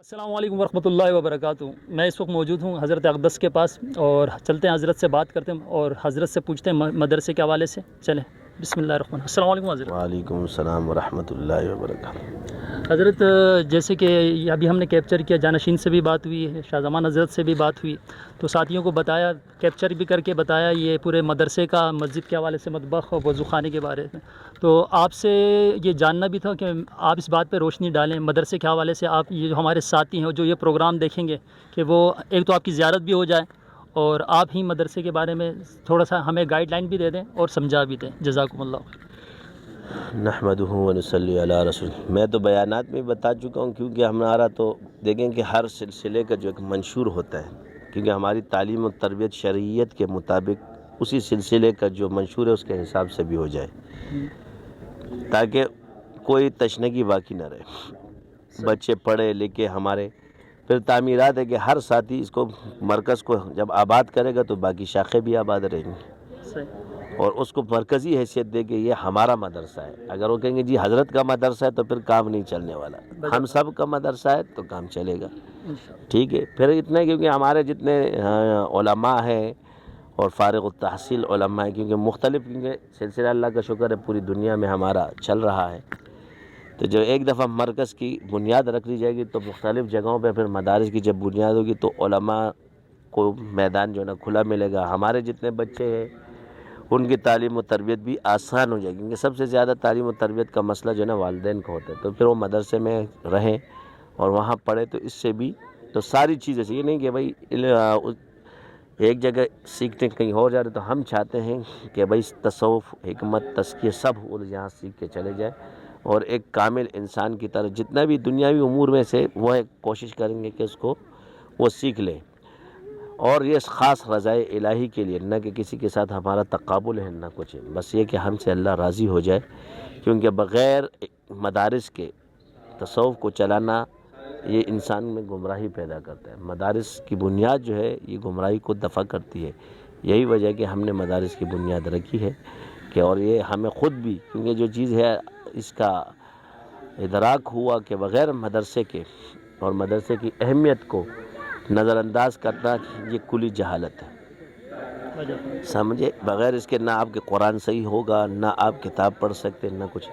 السلام علیکم ورحمۃ اللہ وبرکاتہ۔ میں اس وقت موجود ہوں حضرت اقدس کے پاس اور چلتے ہیں حضرت سے بات کرتے ہیں اور حضرت سے پوچھتے ہیں مدرسے کے حوالے سے۔ چلیں بسم اللہ الرحمن الرحیم۔ السلام علیکم حضرت۔ وعلیکم السلام ورحمۃ اللہ وبرکاتہ۔ حضرت جیسے کہ ابھی ہم نے کیپچر کیا، جانشین سے بھی بات ہوئی ہے، شاہ زمان حضرت سے بھی بات ہوئی، تو ساتھیوں کو بتایا، کیپچر بھی کر کے بتایا یہ پورے مدرسے کا، مسجد کے حوالے سے، مطبخ اور وضو خانے کے بارے میں۔ تو آپ سے یہ جاننا بھی تھا کہ آپ اس بات پہ روشنی ڈالیں مدرسے کے حوالے سے۔ آپ یہ جو ہمارے ساتھی ہیں جو یہ پروگرام دیکھیں گے کہ وہ ایک تو آپ کی زیارت بھی ہو جائے اور آپ ہی مدرسے کے بارے میں تھوڑا سا ہمیں گائیڈ لائن بھی دے دیں اور سمجھا بھی دیں۔ جزاکم اللہ۔ نحمدہ ونصلی علی رسول۔ میں تو بیانات میں بتا چکا ہوں، کیونکہ ہمارا تو دیکھیں کہ ہر سلسلے کا جو ایک منشور ہوتا ہے، کیونکہ ہماری تعلیم و تربیت شرعیت کے مطابق اسی سلسلے کا جو منشور ہے اس کے حساب سے بھی ہو جائے، تاکہ کوئی تشنگی باقی نہ رہے۔ بچے پڑھے لکھے ہمارے، پھر تعمیرات ہے کہ ہر ساتھی اس کو مرکز کو جب آباد کرے گا تو باقی شاخیں بھی آباد رہیں گی، اور اس کو مرکزی حیثیت دے کہ یہ ہمارا مدرسہ ہے۔ اگر وہ کہیں گے جی حضرت کا مدرسہ ہے تو پھر کام نہیں چلنے والا، ہم سب کا مدرسہ ہے تو کام چلے گا، ٹھیک ہے۔ پھر اتنا کیونکہ ہمارے جتنے علماء ہیں اور فارغ التحصیل علماء ہیں، کیونکہ مختلف، کیونکہ سلسلہ اللہ کا شکر ہے پوری دنیا میں ہمارا چل رہا ہے، تو جو ایک دفعہ مرکز کی بنیاد رکھ لی جائے گی تو مختلف جگہوں پہ پھر مدارس کی جب بنیاد ہوگی تو علماء کو میدان جو ہے نا کھلا ملے گا۔ ہمارے جتنے بچے ہیں ان کی تعلیم و تربیت بھی آسان ہو جائے گی، کیونکہ سب سے زیادہ تعلیم و تربیت کا مسئلہ جو ہے نا والدین کا ہوتا ہے، تو پھر وہ مدرسے میں رہیں اور وہاں پڑھے، تو اس سے بھی تو ساری چیزیں سے یہ نہیں کہ بھائی ایک جگہ سیکھتے کہیں اور جا رہے، تو ہم چاہتے ہیں کہ بھائی تصوف، حکمت، تزکیہ سب وہ یہاں سیکھ کے چلے جائیں، اور ایک کامل انسان کی طرح جتنا بھی دنیاوی امور میں سے وہ ایک کوشش کریں گے کہ اس کو وہ سیکھ لیں، اور یہ خاص رضائے الہی کے لیے، نہ کہ کسی کے ساتھ ہمارا تقابل ہے نہ کچھ ہے، بس یہ کہ ہم سے اللہ راضی ہو جائے، کیونکہ بغیر مدارس کے تصوف کو چلانا یہ انسان میں گمراہی پیدا کرتا ہے۔ مدارس کی بنیاد جو ہے یہ گمراہی کو دفع کرتی ہے، یہی وجہ ہے کہ ہم نے مدارس کی بنیاد رکھی ہے کہ، اور یہ ہمیں خود بھی، کیونکہ جو چیز ہے اس کا ادراک ہوا کہ بغیر مدرسے کے اور مدرسے کی اہمیت کو نظر انداز کرنا یہ کلی جہالت ہے، سمجھے۔ بغیر اس کے نہ آپ کے قرآن صحیح ہوگا، نہ آپ کتاب پڑھ سکتے، نہ کچھ،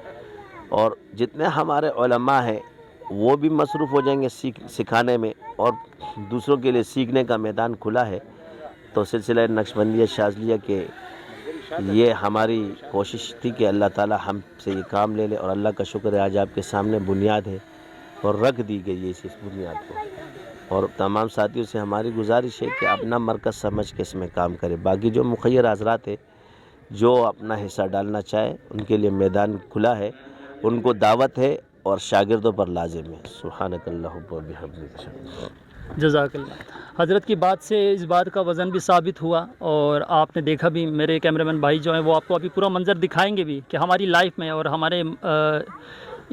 اور جتنے ہمارے علماء ہیں وہ بھی مصروف ہو جائیں گے سکھانے میں، اور دوسروں کے لیے سیکھنے کا میدان کھلا ہے۔ تو سلسلہ نقشبندیہ شاذلیہ کے یہ ہماری کوشش تھی کہ اللہ تعالی ہم سے یہ کام لے لے، اور اللہ کا شکر ہے آج آپ کے سامنے بنیاد ہے اور رکھ دی گئی ہے اس بنیاد کو، اور تمام ساتھیوں سے ہماری گزارش ہے کہ اپنا مرکز سمجھ کے اس میں کام کرے۔ باقی جو مخیر حضرات ہیں جو اپنا حصہ ڈالنا چاہے ان کے لیے میدان کھلا ہے، ان کو دعوت ہے اور شاگردوں پر لازم ہے۔ سبحانک اللہم و بحمدک۔ جزاک اللہ۔ حضرت کی بات سے اس بات کا وزن بھی ثابت ہوا، اور آپ نے دیکھا بھی، میرے کیمرہ مین بھائی جو ہیں وہ آپ کو ابھی پورا منظر دکھائیں گے بھی کہ ہماری لائف میں اور ہمارے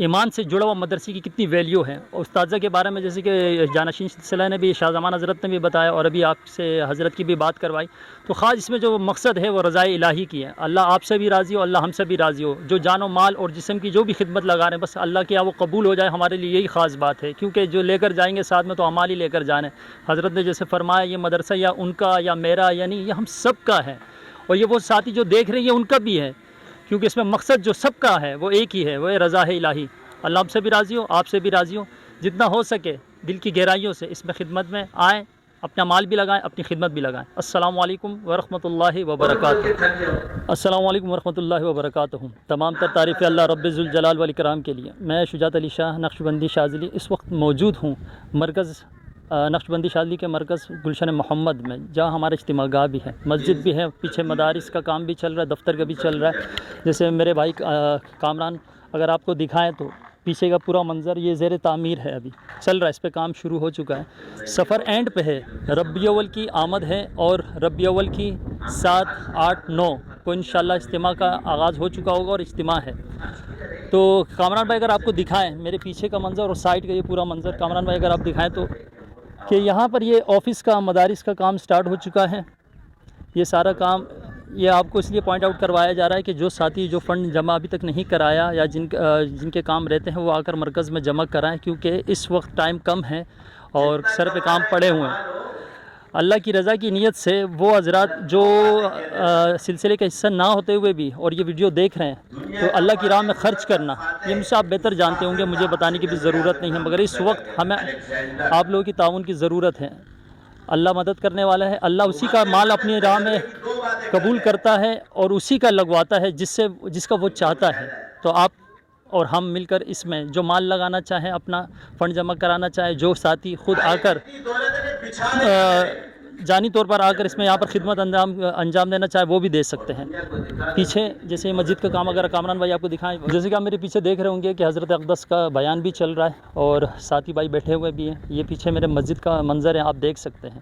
ایمان سے جڑا ہوا مدرسے کی کتنی ویلیو ہے۔ استاذہ کے بارے میں جیسے کہ جانشین سلسلہ نے بھی، شاہ زمان حضرت نے بھی بتایا، اور ابھی آپ سے حضرت کی بھی بات کروائی، تو خاص اس میں جو مقصد ہے وہ رضائے الہی کی ہے۔ اللہ آپ سے بھی راضی ہو، اللہ ہم سے بھی راضی ہو، جو جان و مال اور جسم کی جو بھی خدمت لگا رہے ہیں بس اللہ کے یہاں وہ قبول ہو جائے، ہمارے لیے یہی خاص بات ہے، کیونکہ جو لے کر جائیں گے ساتھ میں تو اعمال ہی لے کر جانے۔ حضرت نے جیسے فرمایا یہ مدرسہ یا ان کا یا میرا، یعنی یہ ہم سب کا ہے، اور یہ وہ ساتھی جو دیکھ رہے ہیں یہ ان کا بھی ہے، کیونکہ اس میں مقصد جو سب کا ہے وہ ایک ہی ہے، وہ رضا الہی۔ اللہ ہم سے بھی راضی ہو، آپ سے بھی راضی ہو، جتنا ہو سکے دل کی گہرائیوں سے اس میں خدمت میں آئیں، اپنا مال بھی لگائیں، اپنی خدمت بھی لگائیں۔ السلام علیکم ورحمۃ اللہ وبرکاتہ۔ السلام علیکم ورحمۃ اللہ وبرکاتہ۔ تمام تر تعریفیں اللہ رب ذوالجلال والاکرام کے لیے۔ میں شجاعت علی شاہ نقشبندی شاذلی اس وقت موجود ہوں مرکز نقشبندی شاذلی کے مرکز گلشن محمد میں، جہاں ہمارا اجتماع گاہ بھی ہے، مسجد بھی ہے، پیچھے مدارس کا کام بھی چل رہا ہے، دفتر کا بھی چل رہا ہے۔ جیسے میرے بھائی کامران اگر آپ کو دکھائیں تو پیچھے کا پورا منظر یہ زیر تعمیر ہے، ابھی چل رہا ہے، اس پہ کام شروع ہو چکا ہے، سفر اینڈ پہ ہے۔ ربیع اول کی آمد ہے، اور ربیع اول کی 7، 8، 9 کو انشاءاللہ اجتماع کا آغاز ہو چکا ہوگا، اور اجتماع ہے۔ تو کامران بھائی اگر آپ کو دکھائیں میرے پیچھے کا منظر اور سائڈ کا یہ پورا منظر، کامران بھائی اگر آپ دکھائیں تو، کہ یہاں پر یہ آفس کا، مدارس کا کام سٹارٹ ہو چکا ہے، یہ سارا کام یہ آپ کو اس لیے پوائنٹ آؤٹ کروایا جا رہا ہے کہ جو ساتھی جو فنڈ جمع ابھی تک نہیں کرایا یا جن کے کام رہتے ہیں وہ آ کر مرکز میں جمع کرائیں، کیونکہ اس وقت ٹائم کم ہے اور سر پہ کام پڑے ہوئے ہیں۔ اللہ کی رضا کی نیت سے وہ حضرات جو سلسلے کا حصہ نہ ہوتے ہوئے بھی اور یہ ویڈیو دیکھ رہے ہیں، تو اللہ کی راہ میں خرچ کرنا یہ مجھ سے آپ بہتر جانتے ہوں گے، مجھے بتانے کی بھی ضرورت نہیں ہے، مگر اس وقت ہمیں آپ لوگوں کی تعاون کی ضرورت ہے۔ اللہ مدد کرنے والا ہے، اللہ اسی کا مال اپنی راہ میں قبول کرتا ہے اور اسی کا لگواتا ہے جس کا وہ چاہتا ہے۔ تو آپ اور ہم مل کر اس میں جو مال لگانا چاہیں، اپنا فنڈ جمع کرانا چاہیں، جو ساتھی خود آ کر جانی طور پر آ کر اس میں یہاں پر خدمت انجام دینا چاہے وہ بھی دے سکتے ہیں۔ پیچھے جیسے مسجد کا کام اگر کامران بھائی آپ کو دکھائیں، جیسے کہ آپ میرے پیچھے دیکھ رہے ہوں گے کہ حضرت اقدس کا بیان بھی چل رہا ہے اور ساتھی بھائی بیٹھے ہوئے بھی ہیں۔ یہ پیچھے میرے مسجد کا منظر ہے، آپ دیکھ سکتے ہیں۔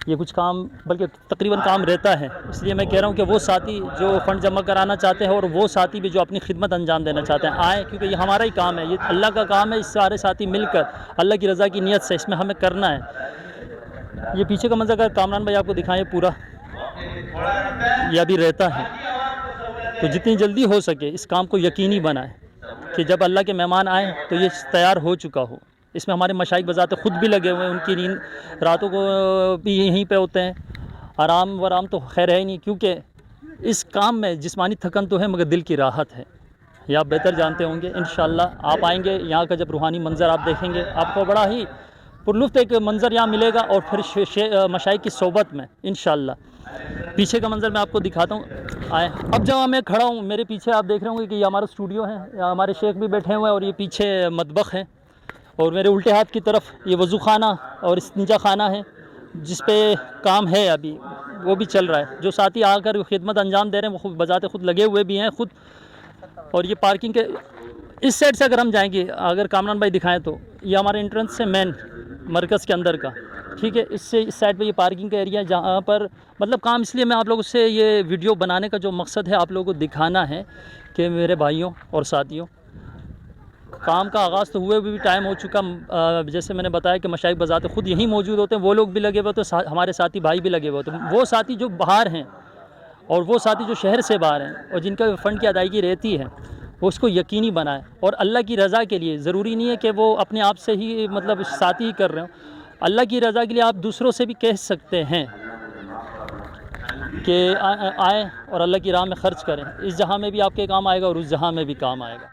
یہ کچھ کام بلکہ تقریباً کام رہتا ہے، اس لیے میں کہہ رہا ہوں کہ وہ ساتھی جو فنڈ جمع کرانا چاہتے ہیں اور وہ ساتھی بھی جو اپنی خدمت انجام دینا چاہتے ہیں آئیں، کیونکہ یہ ہمارا ہی کام ہے، یہ اللہ کا کام ہے۔ اس سارے ساتھی مل کر اللہ کی رضا کی نیت سے اس میں ہمیں کرنا ہے۔ یہ پیچھے کا منظر اگر کامران بھائی آپ کو دکھائیں پورا، یہ ابھی رہتا ہے، تو جتنی جلدی ہو سکے اس کام کو یقینی بنائیں کہ جب اللہ کے مہمان آئیں تو یہ تیار ہو چکا ہو۔ اس میں ہمارے مشائخ بذات خود بھی لگے ہوئے ہیں، ان کی نیند راتوں کو بھی یہیں پہ ہوتے ہیں، آرام ورام تو خیر ہے ہی نہیں، کیونکہ اس کام میں جسمانی تھکن تو ہے مگر دل کی راحت ہے، یہ آپ بہتر جانتے ہوں گے۔ انشاءاللہ آپ آئیں گے یہاں کا جب روحانی منظر آپ دیکھیں گے، آپ کو بڑا ہی پرلطف ایک منظر یہاں ملے گا، اور پھر مشائخ کی صحبت میں انشاءاللہ۔ پیچھے کا منظر میں آپ کو دکھاتا ہوں، آئیں۔ اب جہاں میں کھڑا ہوں میرے پیچھے آپ دیکھ رہے ہوں گے کہ یہ ہمارا اسٹوڈیو ہے، یہاں ہمارے شیخ بھی بیٹھے ہوئے ہیں، اور یہ پیچھے مطبخ ہے، اور میرے الٹے ہاتھ کی طرف یہ وضو خانہ اور استنجا خانہ ہے، جس پہ کام ہے ابھی وہ بھی چل رہا ہے۔ جو ساتھی آ کر خدمت انجام دے رہے ہیں وہ خود بذات خود لگے ہوئے بھی ہیں خود۔ اور یہ پارکنگ کے اس سائڈ سے اگر ہم جائیں گے، اگر کامران بھائی دکھائیں تو یہ ہمارے انٹرنس سے مین مرکز کے اندر کا، ٹھیک ہے، اس سائڈ پہ یہ پارکنگ کا ایریا، جہاں پر مطلب کام، اس لیے میں آپ لوگوں سے یہ ویڈیو بنانے کا جو مقصد ہے آپ لوگوں کو دکھانا ہے کہ میرے بھائیوں اور ساتھیوں، کام کا آغاز تو ہوئے بھی ٹائم ہو چکا، جیسے میں نے بتایا کہ مشائخ بذات خود یہیں موجود ہوتے ہیں، وہ لوگ بھی لگے ہوئے ہوتے ہیں، ہمارے ساتھی بھائی بھی لگے ہوئے ہوتے ہیں، وہ ساتھی جو باہر ہیں اور وہ ساتھی جو شہر سے باہر ہیں اور جن کا فنڈ کی ادائیگی رہتی ہے، وہ اس کو یقینی بنائیں، اور اللہ کی رضا کے لیے ضروری نہیں ہے کہ وہ اپنے آپ سے ہی مطلب ساتھی ہی کر رہے ہوں، اللہ کی رضا کے لیے آپ دوسروں سے بھی کہہ سکتے ہیں کہ آئیں اور اللہ کی راہ میں خرچ کریں، اس جہاں میں بھی آپ کے کام آئے گا اور اس جہاں میں بھی کام آئے گا۔